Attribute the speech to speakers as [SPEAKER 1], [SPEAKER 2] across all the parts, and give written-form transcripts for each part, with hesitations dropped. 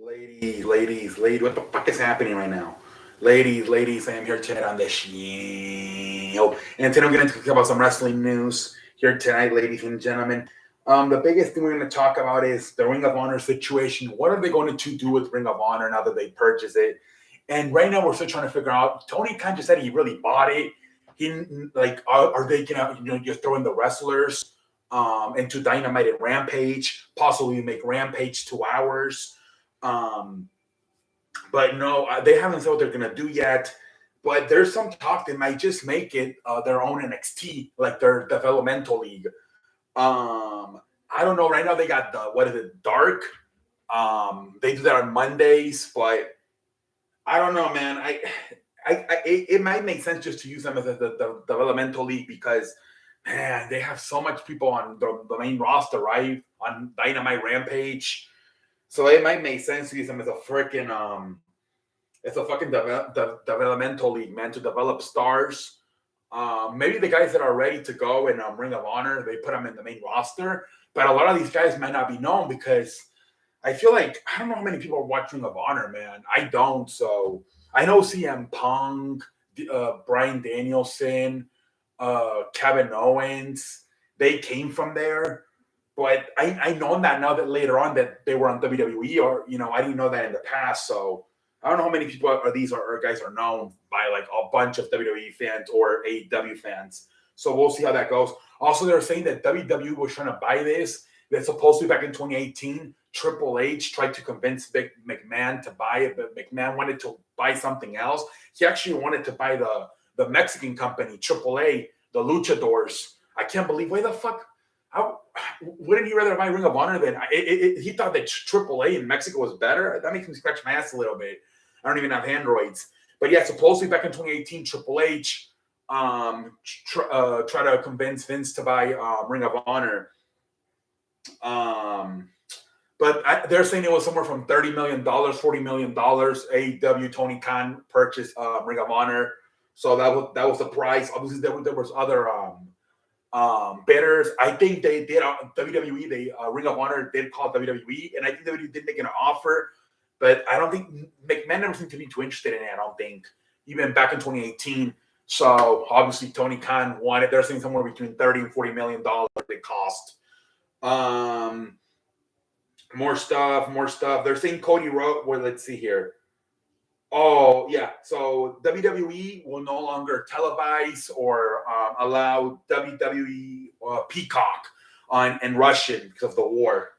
[SPEAKER 1] Ladies, what the fuck is happening right now? Ladies, I am here tonight on the show. And today I'm going to talk about some wrestling news here tonight, ladies and gentlemen. The biggest thing we're going to talk about is the Ring of Honor situation. What are they going to do with Ring of Honor now that they purchase it? And right now we're still trying to figure out. Tony Khan just said he really bought it. He like, are they gonna just throw in the wrestlers into Dynamite and Rampage? Possibly make Rampage 2 hours. Um, but no, they haven't said what they're gonna do yet. But there's some talk they might just make it their own NXT, like their developmental league. I don't know. Right now they got the what is it, Dark? They do that on Mondays, but I don't know, man. It might make sense just to use them as the developmental league because man, they have so much people on the main roster, right? On Dynamite Rampage. So it might make sense to use them as a freaking it's a fucking developmental league, man, to develop stars. Maybe the guys that are ready to go in Ring of Honor, they put them in the main roster. But a lot of these guys might not be known because I feel like I don't know how many people watch Ring of Honor, man. I don't. So I know CM Punk, Brian Danielson, Kevin Owens, they came from there. But I know that now that later on that they were on WWE, or I didn't know that in the past. So I don't know how many people are these are guys are known by like a bunch of WWE fans or AEW fans. So we'll see how that goes. Also, they're saying that WWE was trying to buy this. That's supposed to be back in 2018. Triple H tried to convince McMahon to buy it, but McMahon wanted to buy something else. He actually wanted to buy the Mexican company, AAA, the Luchadors. I can't believe why the fuck. How wouldn't he rather buy Ring of Honor than he thought that AAA in Mexico was better? That makes me scratch my ass a little bit. I don't even have androids, but yeah, supposedly back in 2018, Triple H try to convince Vince to buy Ring of Honor. Um, but they're saying it was somewhere from $30 million, $40 million. AEW Tony Khan purchased Ring of Honor, so that was the price. Obviously, there was other bidders. I think they did WWE. They Ring of Honor did call WWE, and I think WWE did make an offer, but I don't think McMahon never seemed to be too interested in it. I don't think even back in 2018. So obviously Tony Khan wanted. They're saying somewhere between $30 and $40 million they cost. Um, more stuff. They're saying Cody Rhodes. Well, let's see here. Oh yeah, so WWE will no longer televise or allow WWE Peacock on in Russian because of the war.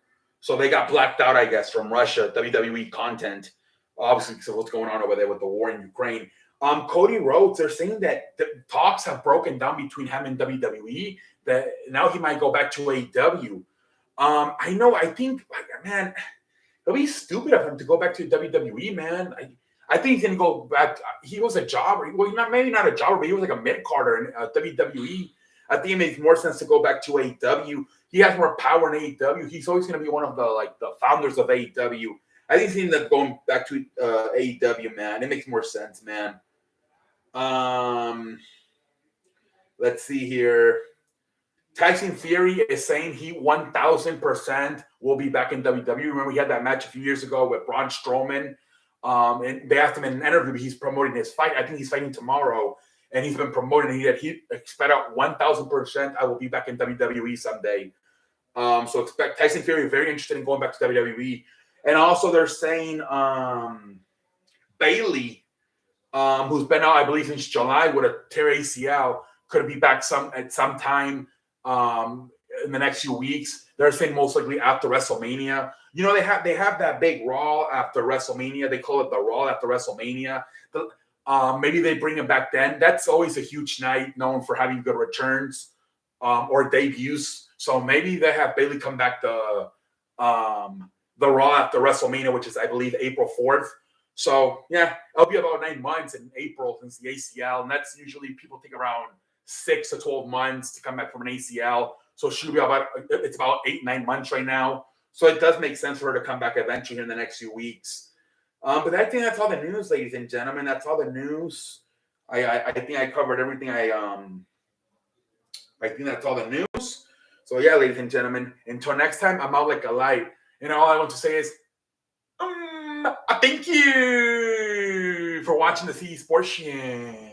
[SPEAKER 1] So they got blacked out, I guess, from Russia WWE content, obviously because of what's going on over there with the war in Ukraine. Cody Rhodes, they're saying that the talks have broken down between him and WWE. That now he might go back to AEW. I know. I think, man, it'll be stupid of him to go back to WWE, man. I think he's gonna go back. He was a jobber. Well, maybe not a jobber, but he was like a mid carder in WWE. I think it makes more sense to go back to AEW. He has more power in AEW. He's always gonna be one of the founders of AEW. I think he's end up going back to AEW, man. It makes more sense, man. Um, let's see here. Tyson Fury is saying he 1,000% will be back in WWE. Remember, he had that match a few years ago with Braun Strowman. And they asked him in an interview, he's promoting his fight. I think he's fighting tomorrow. And he's been promoting. He expect out 1,000%. I will be back in WWE someday. So expect Tyson Fury very interested in going back to WWE. And also they're saying Bailey, who's been out, I believe, since July with a tear ACL, could be back at some time in the next few weeks. They're saying most likely after WrestleMania. They have that big Raw after WrestleMania. They call it the Raw after WrestleMania. Maybe they bring him back then. That's always a huge night, known for having good returns or debuts. So maybe they have Bailey come back the Raw after WrestleMania, which is, I believe, April 4th. So yeah, it'll be about 9 months in April since the ACL, and that's usually people take around 6 to 12 months to come back from an ACL. So it's about 8-9 months right now. So it does make sense for her to come back eventually in the next few weeks. But I think that's all the news, ladies and gentlemen. That's all the news. I think I covered everything. I think that's all the news. So yeah, ladies and gentlemen, until next time, I'm out like a light. And all I want to say is, Thank you for watching the C Sports Shin.